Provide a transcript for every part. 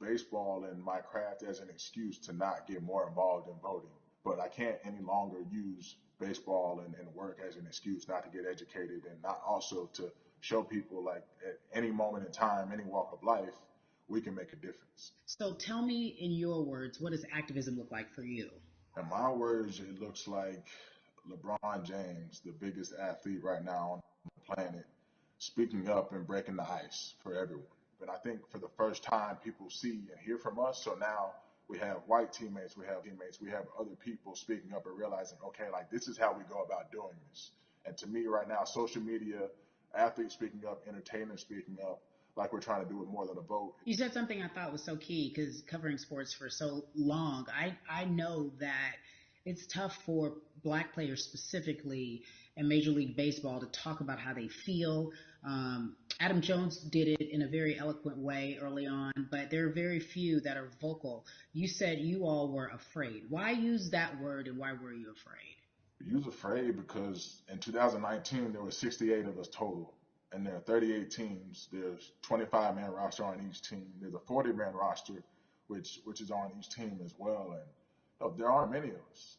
baseball and my craft as an excuse to not get more involved in voting. But I can't any longer use baseball and work as an excuse not to get educated and not also to show people like at any moment in time, any walk of life, we can make a difference. So tell me in your words, what does activism look like for you? In my words, it looks like LeBron James, the biggest athlete right now on the planet, speaking up and breaking the ice for everyone. But I think for the first time, people see and hear from us. So now we have white teammates, we have other people speaking up and realizing, okay, like this is how we go about doing this. And to me, right now, social media, athletes speaking up, entertainers speaking up, like we're trying to do with more than a vote. You said something I thought was so key because covering sports for so long, I know that it's tough for black players specifically in Major League Baseball to talk about how they feel. Adam Jones did it in a very eloquent way early on, but there are very few that are vocal. You said you all were afraid. Why use that word and why were you afraid? We was afraid because in 2019 there were 68 of us total, and there are 38 teams. There's 25-man roster on each team. There's a 40-man roster, which is on each team as well. And there aren't many of us.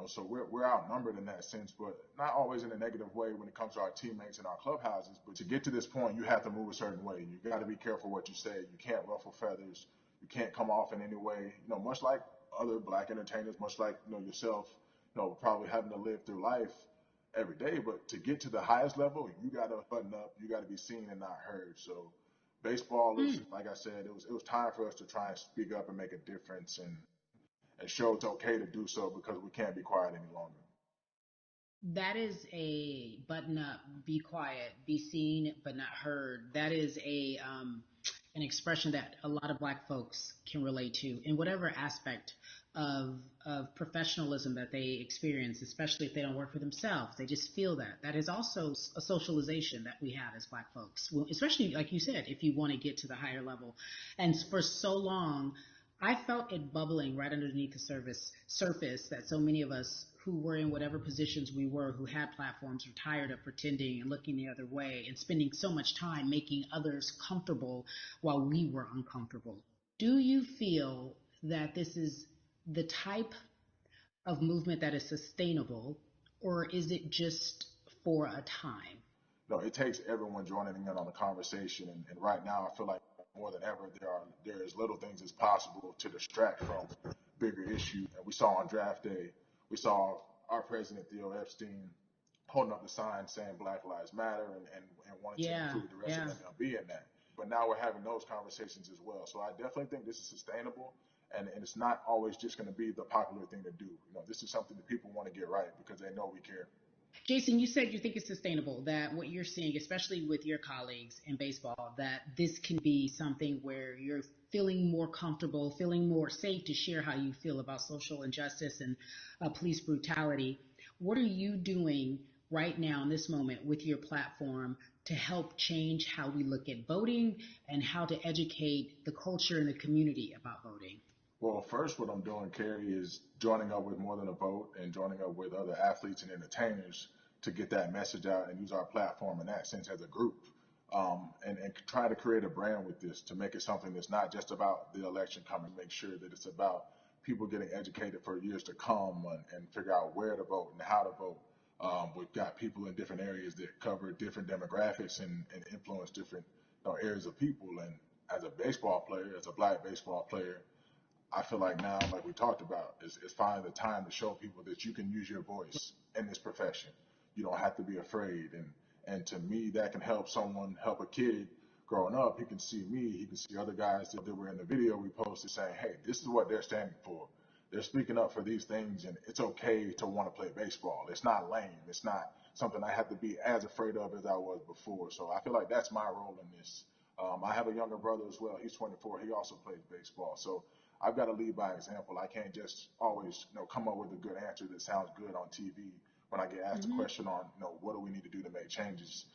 So we're outnumbered in that sense, but not always in a negative way when it comes to our teammates and our clubhouses. But to get to this point, you have to move a certain way. You got to be careful what you say. You can't ruffle feathers. You can't come off in any way. Much like other black entertainers, much like yourself. Probably having to live through life every day. But to get to the highest level, you got to button up. You got to be seen and not heard. So baseball is, like I said, it was time for us to try and speak up and make a difference and show it's okay to do so because we can't be quiet any longer. That is a button up, be quiet, be seen but not heard. That is a an expression that a lot of black folks can relate to in whatever aspect of professionalism that they experience, especially if they don't work for themselves. They just feel that. That is also a socialization that we have as black folks, well, especially like you said, if you want to get to the higher level. And for so long, I felt it bubbling right underneath the surface that so many of us who were in whatever positions we were, who had platforms, were tired of pretending and looking the other way and spending so much time making others comfortable while we were uncomfortable. Do you feel that this is the type of movement that is sustainable, or is it just for a time? No, it takes everyone joining in on the conversation. And right now, I feel like more than ever, there is little things as possible to distract from bigger issues. And we saw on draft day, we saw our president, Theo Epstein, holding up the sign saying Black Lives Matter and wanting to include the rest of MLB in that. But now we're having those conversations as well. So I definitely think this is sustainable. And it's not always just going to be the popular thing to do. This is something that people want to get right because they know we care. Jason, you said you think it's sustainable, that what you're seeing, especially with your colleagues in baseball, that this can be something where you're feeling more comfortable, feeling more safe to share how you feel about social injustice and police brutality. What are you doing right now in this moment with your platform to help change how we look at voting and how to educate the culture and the community about voting? Well, first, what I'm doing, Carrie, is joining up with More Than a Vote and joining up with other athletes and entertainers to get that message out and use our platform in that sense as a group. And try to create a brand with this to make it something that's not just about the election coming, make sure that it's about people getting educated for years to come and figure out where to vote and how to vote. We've got people in different areas that cover different demographics and influence different areas of people. And as a baseball player, as a black baseball player, I feel like now, like we talked about, is finding the time to show people that you can use your voice in this profession. You don't have to be afraid. And to me, that can help a kid growing up. He can see me, he can see other guys that were in the video we posted saying, hey, this is what they're standing for. They're speaking up for these things, and it's okay to want to play baseball. It's not lame. It's not something I have to be as afraid of as I was before. So I feel like that's my role in this. I have a younger brother as well. He's 24. He also plays baseball. So I've got to lead by example. I can't just always, come up with a good answer that sounds good on TV when I get asked a question on, what do we need to do to make changes.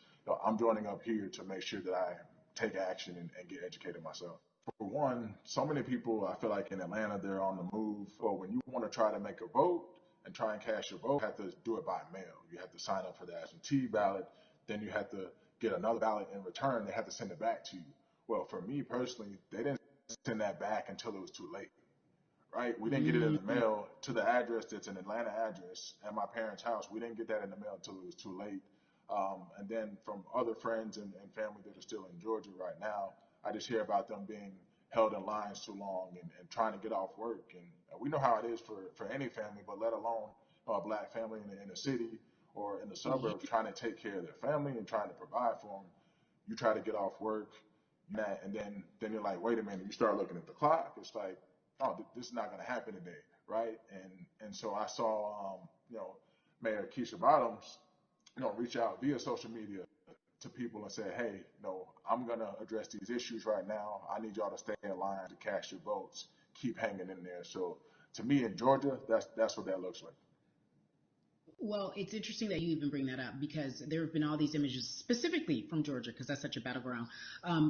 I'm joining up here to make sure that I take action and get educated myself. For one, so many people, I feel like in Atlanta, they're on the move. Or when you want to try to make a vote and try and cast your vote, you have to do it by mail. You have to sign up for the absentee ballot. Then you have to get another ballot in return. They have to send it back to you. Well, for me personally, they didn't send that back until it was too late, right? We didn't get it in the Mm. mail to the address that's an Atlanta address at my parents' house. We didn't get that in the mail until it was too late. And then from other friends and family that are still in Georgia right now, I just hear about them being held in lines too long and trying to get off work. And we know how it is for any family, but let alone a black family in the city or in the Yeah. suburbs trying to take care of their family and trying to provide for them. You try to get off work, and then you're like, wait a minute. You start looking at the clock. It's like, oh, this is not going to happen today, right? And so I saw, Mayor Keisha Bottoms, reach out via social media to people and say, hey, I'm going to address these issues right now. I need y'all to stay in line to cast your votes. Keep hanging in there. So to me in Georgia, that's what that looks like. Well, it's interesting that you even bring that up because there have been all these images specifically from Georgia, because that's such a battleground,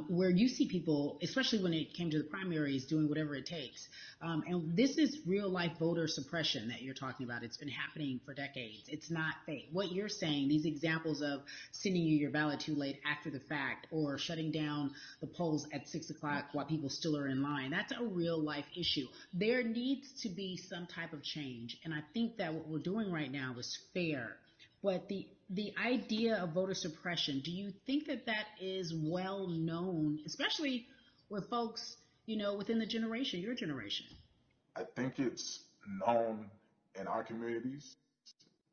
where you see people, especially when it came to the primaries, doing whatever it takes. And this is real life voter suppression that you're talking about. It's been happening for decades. It's not fake. What you're saying, these examples of sending you your ballot too late after the fact or shutting down the polls at 6 o'clock while people still are in line, that's a real life issue. There needs to be some type of change. And I think that what we're doing right now is fair. But the idea of voter suppression, do you think that that is well known, especially with folks, within the generation, your generation? I think it's known in our communities,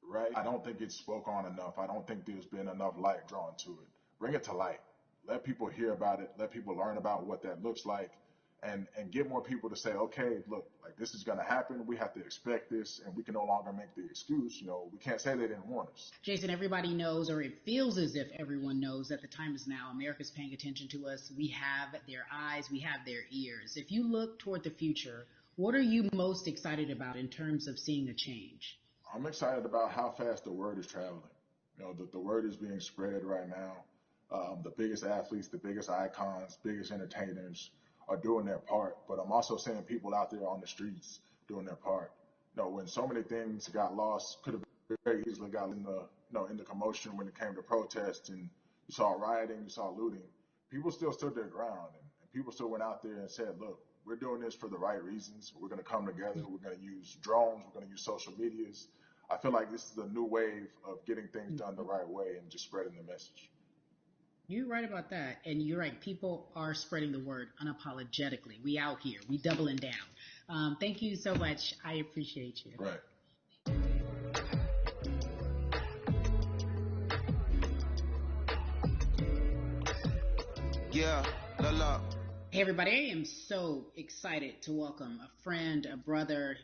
right? I don't think it's spoke on enough. I don't think there's been enough light drawn to it. Bring it to light. Let people hear about it. Let people learn about what that looks like, and get more people to say, okay, look, like this is going to happen. We have to expect this, and we can no longer make the excuse. We can't say they didn't warn us. Jason, everybody knows, or it feels as if everyone knows, that the time is now. America's paying attention to us. We have their eyes, we have their ears. If you look toward the future, what are you most excited about in terms of seeing a change? I'm excited about how fast the word is traveling. The word is being spread right now. The biggest athletes, the biggest icons, biggest entertainers are doing their part. But I'm also seeing people out there on the streets doing their part. When so many things got lost, could have very easily got in the commotion when it came to protests, and you saw rioting, you saw looting. People still stood their ground, and people still went out there and said, look, we're doing this for the right reasons. We're going to come together. We're going to use drones. We're going to use social medias. I feel like this is a new wave of getting things done the right way and just spreading the message. You're right about that. And you're right. People are spreading the word unapologetically. We out here. We doubling down. Thank you so much. I appreciate you. Right. Yeah, la la. Hey, everybody. I am so excited to welcome a friend, a brother,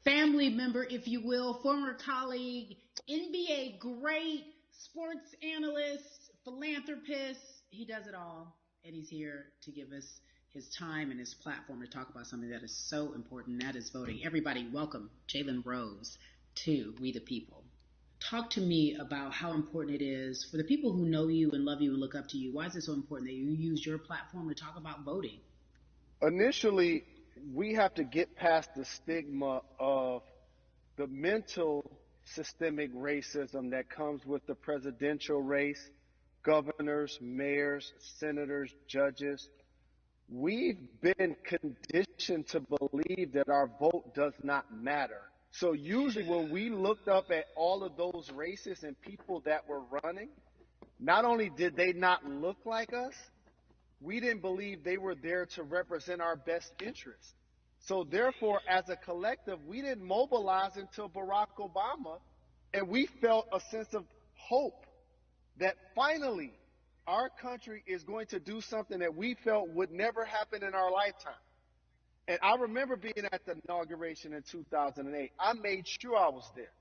family member, if you will, former colleague, NBA great, sports analyst, philanthropist. He does it all. And he's here to give us his time and his platform to talk about something that is so important, that is voting. Everybody, welcome Jalen Rose to We the People. Talk to me about how important it is for the people who know you and love you and look up to you. Why is it so important that you use your platform to talk about voting? Initially, we have to get past the stigma of the mental systemic racism that comes with the presidential race, governors, mayors, senators, judges. We've been conditioned to believe that our vote does not matter. So usually when we looked up at all of those races and people that were running, not only did they not look like us, we didn't believe they were there to represent our best interests. So therefore, as a collective, we didn't mobilize until Barack Obama, and we felt a sense of hope that finally our country is going to do something that we felt would never happen in our lifetime. And I remember being at the inauguration in 2008. I made sure I was there.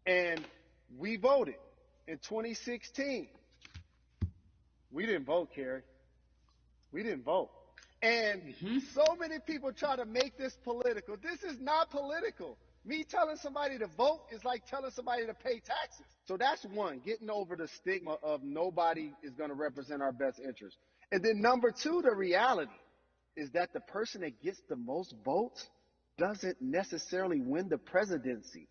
And we voted. In 2016, we didn't vote, Carrie. We didn't vote. And so many people try to make this political. This is not political. Me telling somebody to vote is like telling somebody to pay taxes. So that's one, getting over the stigma of nobody is going to represent our best interest. And then number two, the reality is that the person that gets the most votes doesn't necessarily win the presidency.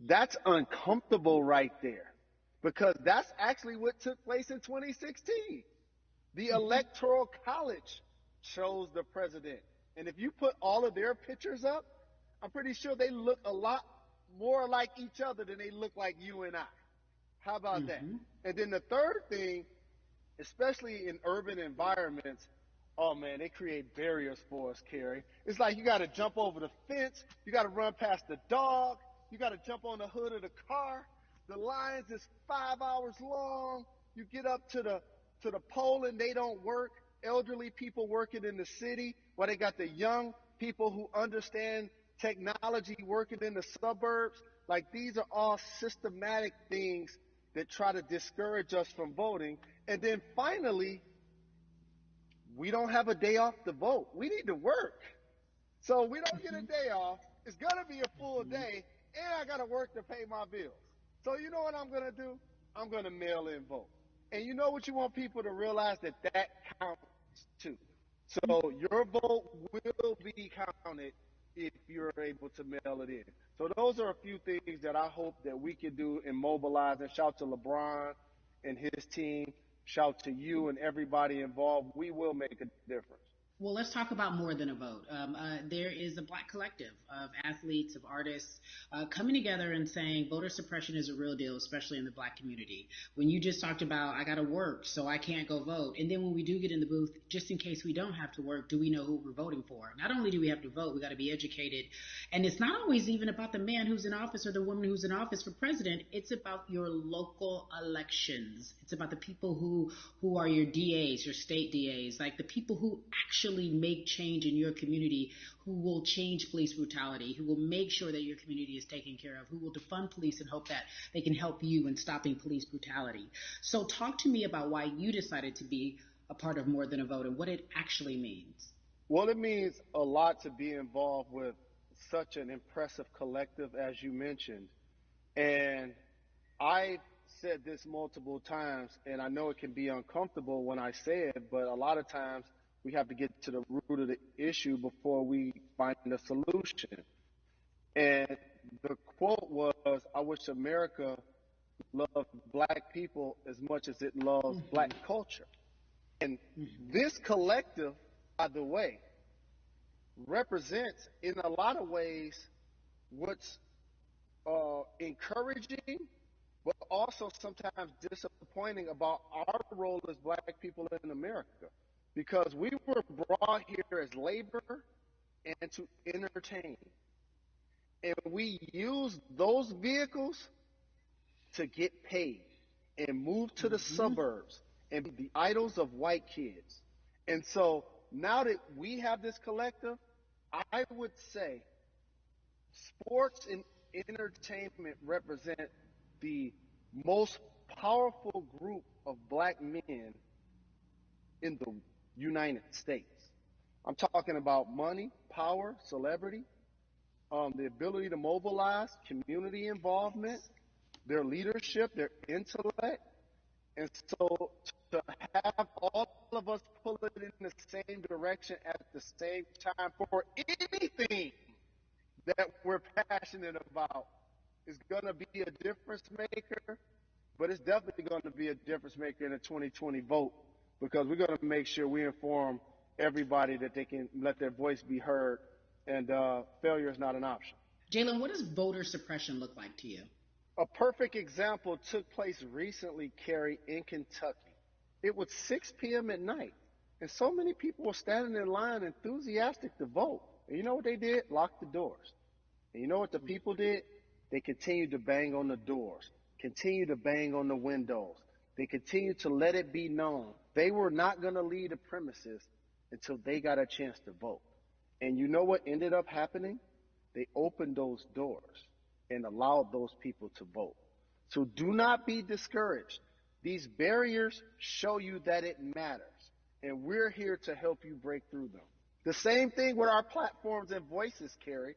That's uncomfortable right there, because that's actually what took place in 2016. The Electoral College chose the president. And if you put all of their pictures up, I'm pretty sure they look a lot more like each other than they look like you and I. How about that? Mm-hmm. And then the third thing, especially in urban environments, oh man, they create barriers for us, Kerry. It's like you got to jump over the fence, you got to run past the dog, you got to jump on the hood of the car. The lines is 5 hours long. You get up to the pole and they don't work. Elderly people working in the city, while they got the young people who understand technology working in the suburbs. Like these are all systematic things that try to discourage us from voting. And then finally, we don't have a day off to vote. We need to work. So we don't get a day off. It's going to be a full Mm-hmm. day, and I got to work to pay my bills. So you know what I'm going to do? I'm going to mail in vote. And you know what you want people to realize? That counts too. So your vote will be counted if you're able to mail it in. So those are a few things that I hope that we can do and mobilize. And shout to LeBron and his team. Shout to you and everybody involved. We will make a difference. Well, let's talk about more than a vote. There is a black collective of athletes, of artists coming together and saying voter suppression is a real deal, especially in the black community. When you just talked about, I got to work, so I can't go vote. And then when we do get in the booth, just in case we don't have to work, do we know who we're voting for? Not only do we have to vote, we got to be educated. And it's not always even about the man who's in office or the woman who's in office for president. It's about your local elections. It's about the people who are your DAs, your state DAs, like the people who actually make change in your community, who will change police brutality, who will make sure that your community is taken care of, who will defund police and hope that they can help you in stopping police brutality. So talk to me about why you decided to be a part of More Than a Vote and what it actually means. Well, it means a lot to be involved with such an impressive collective as you mentioned. And I've said this multiple times, and I know it can be uncomfortable when I say it, but a lot of times we have to get to the root of the issue before we find a solution. And the quote was, I wish America loved black people as much as it loves black Mm-hmm. culture. And Mm-hmm. this collective, by the way, represents in a lot of ways what's encouraging, but also sometimes disappointing about our role as black people in America. Because we were brought here as labor and to entertain. And we use those vehicles to get paid and move to the Mm-hmm. suburbs and be the idols of white kids. And so now that we have this collective, I would say sports and entertainment represent the most powerful group of black men in the United States. I'm talking about money, power, celebrity, the ability to mobilize, community involvement, their leadership, their intellect. And so to have all of us pull it in the same direction at the same time for anything that we're passionate about is going to be a difference maker, but it's definitely going to be a difference maker in the 2020 vote because we're going to make sure we inform everybody that they can let their voice be heard, and failure is not an option. Jalen, what does voter suppression look like to you? A perfect example took place recently, Kerry, in Kentucky. It was 6 p.m. at night, and so many people were standing in line enthusiastic to vote. And you know what they did? Locked the doors. And you know what the people did? They continued to bang on the doors, continued to bang on the windows. They continued to let it be known they were not going to leave the premises until they got a chance to vote. And you know what ended up happening? They opened those doors and allowed those people to vote. So do not be discouraged. These barriers show you that it matters. And we're here to help you break through them. The same thing with our platforms and voices, Kerry,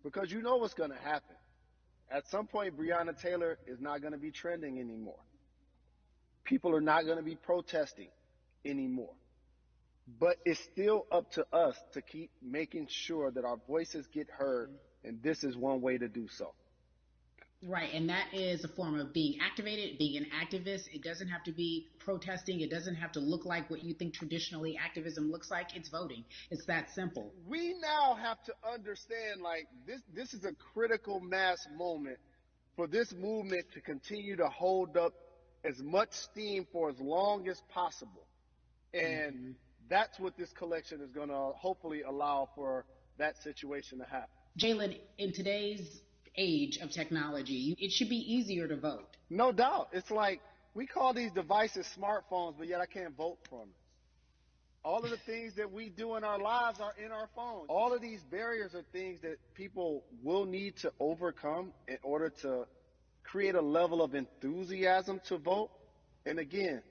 because you know what's going to happen. At some point, Breonna Taylor is not going to be trending anymore. People are not going to be protesting anymore. But it's still up to us to keep making sure that our voices get heard, and this is one way to do so. Right, and that is a form of being activated, being an activist. It doesn't have to be protesting. It doesn't have to look like what you think traditionally activism looks like. It's voting. It's that simple. We now have to understand, like, this is a critical mass moment for this movement to continue to hold up as much steam for as long as possible. And Hmm. that's what this collection is going to hopefully allow for that situation to happen. Jalen, in today's age of technology, it should be easier to vote. No doubt. It's like we call these devices smartphones, but yet I can't vote from it. All of the things that we do in our lives are in our phone. All of these barriers are things that people will need to overcome in order to create a level of enthusiasm to vote. And again,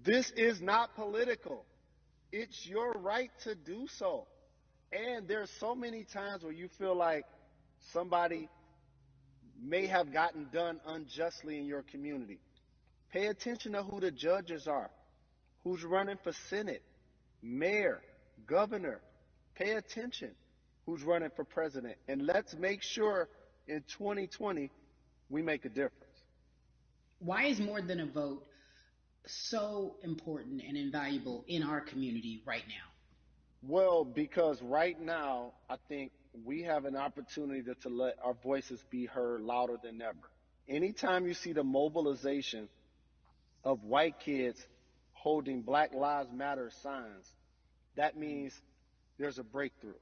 this is not political. It's your right to do so. And there's so many times where you feel like somebody may have gotten done unjustly in your community. Pay attention to who the judges are, who's running for Senate, mayor, governor. Pay attention who's running for president. And let's make sure in 2020 we make a difference. Why is more than a vote so important and invaluable in our community right now? Well, because right now, I think we have an opportunity to let our voices be heard louder than ever. Anytime you see the mobilization of white kids holding Black Lives Matter signs, that means there's a breakthrough.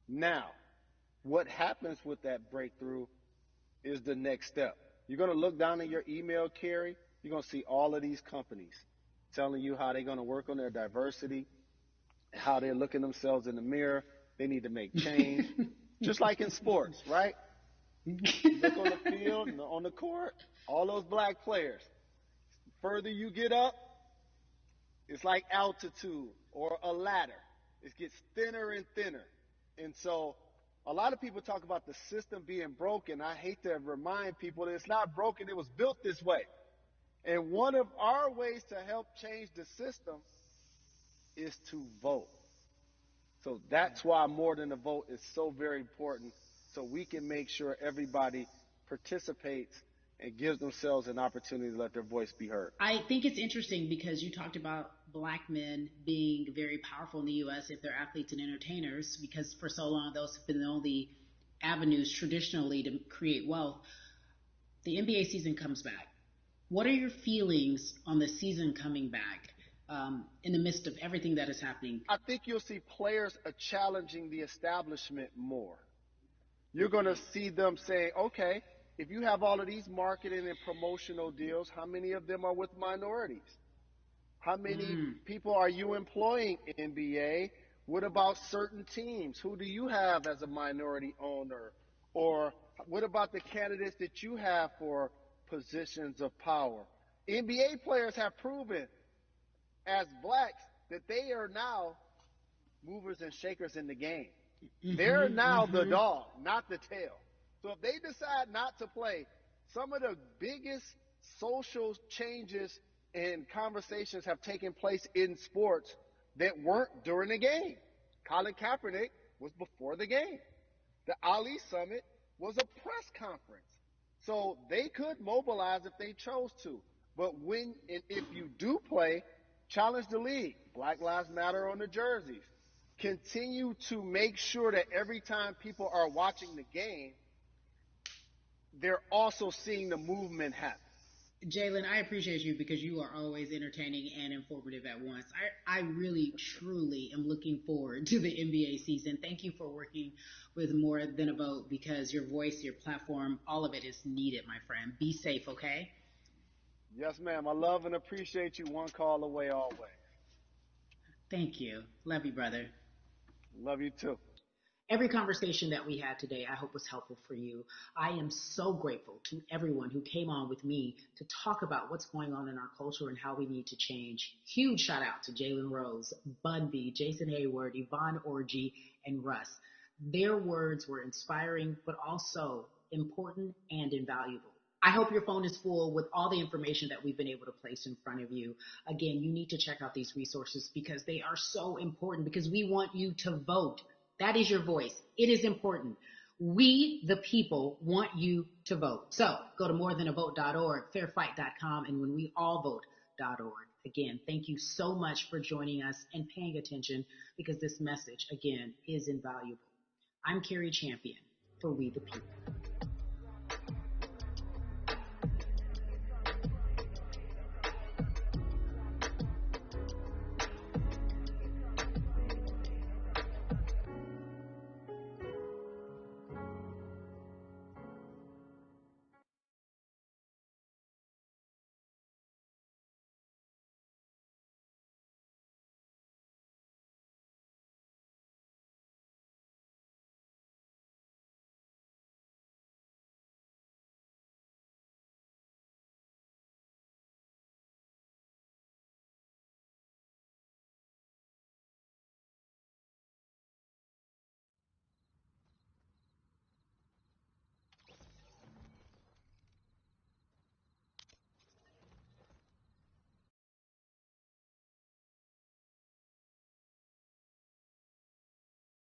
Now, what happens with that breakthrough is the next step. You're going to look down in your email, Carrie. You're going to see all of these companies telling you how they're going to work on their diversity, how they're looking themselves in the mirror. They need to make change. Just like in sports, right? You look on the field and on the court, all those black players. Further you get up, it's like altitude or a ladder. It gets thinner and thinner. And so a lot of people talk about the system being broken. I hate to remind people that it's not broken. It was built this way. And one of our ways to help change the system is to vote. So that's why more than a vote is so very important, so we can make sure everybody participates and gives themselves an opportunity to let their voice be heard. I think it's interesting because you talked about black men being very powerful in the U.S. if they're athletes and entertainers, because for so long those have been the only avenues traditionally to create wealth. The NBA season comes back. What are your feelings on the season coming back in the midst of everything that is happening? I think you'll see players challenging the establishment more. You're going to see them saying, okay, if you have all of these marketing and promotional deals, how many of them are with minorities? How many Mm. people are you employing, NBA? What about certain teams? Who do you have as a minority owner? Or what about the candidates that you have for positions of power? NBA players have proven as blacks that they are now movers and shakers in the game. They're Hmm. now the Hmm. dog, not the tail. So if they decide not to play, some of the biggest social changes and conversations have taken place in sports that weren't during the game. Colin Kaepernick was before the game. The Ali Summit was a press conference. So they could mobilize if they chose to. But when and if you do play, challenge the league. Black Lives Matter on the jerseys. Continue to make sure that every time people are watching the game, they're also seeing the movement happen. Jalen, I appreciate you because you are always entertaining and informative at once. I really, truly am looking forward to the NBA season. Thank you for working with More Than a Vote because your voice, your platform, all of it is needed, my friend. Be safe, okay? Yes, ma'am. I love and appreciate you. One call away always. Thank you. Love you, brother. Love you too. Every conversation that we had today, I hope was helpful for you. I am so grateful to everyone who came on with me to talk about what's going on in our culture and how we need to change. Huge shout out to Jalen Rose, Bun B, Jason Hayward, Yvonne Orgy, and Russ. Their words were inspiring, but also important and invaluable. I hope your phone is full with all the information that we've been able to place in front of you. Again, you need to check out these resources because they are so important because we want you to vote. That is your voice. It is important. We, the people, want you to vote. So go to morethanavote.org, fairfight.com, and whenweallvote.org. Again, thank you so much for joining us and paying attention, because this message, again, is invaluable. I'm Carrie Champion for We the People.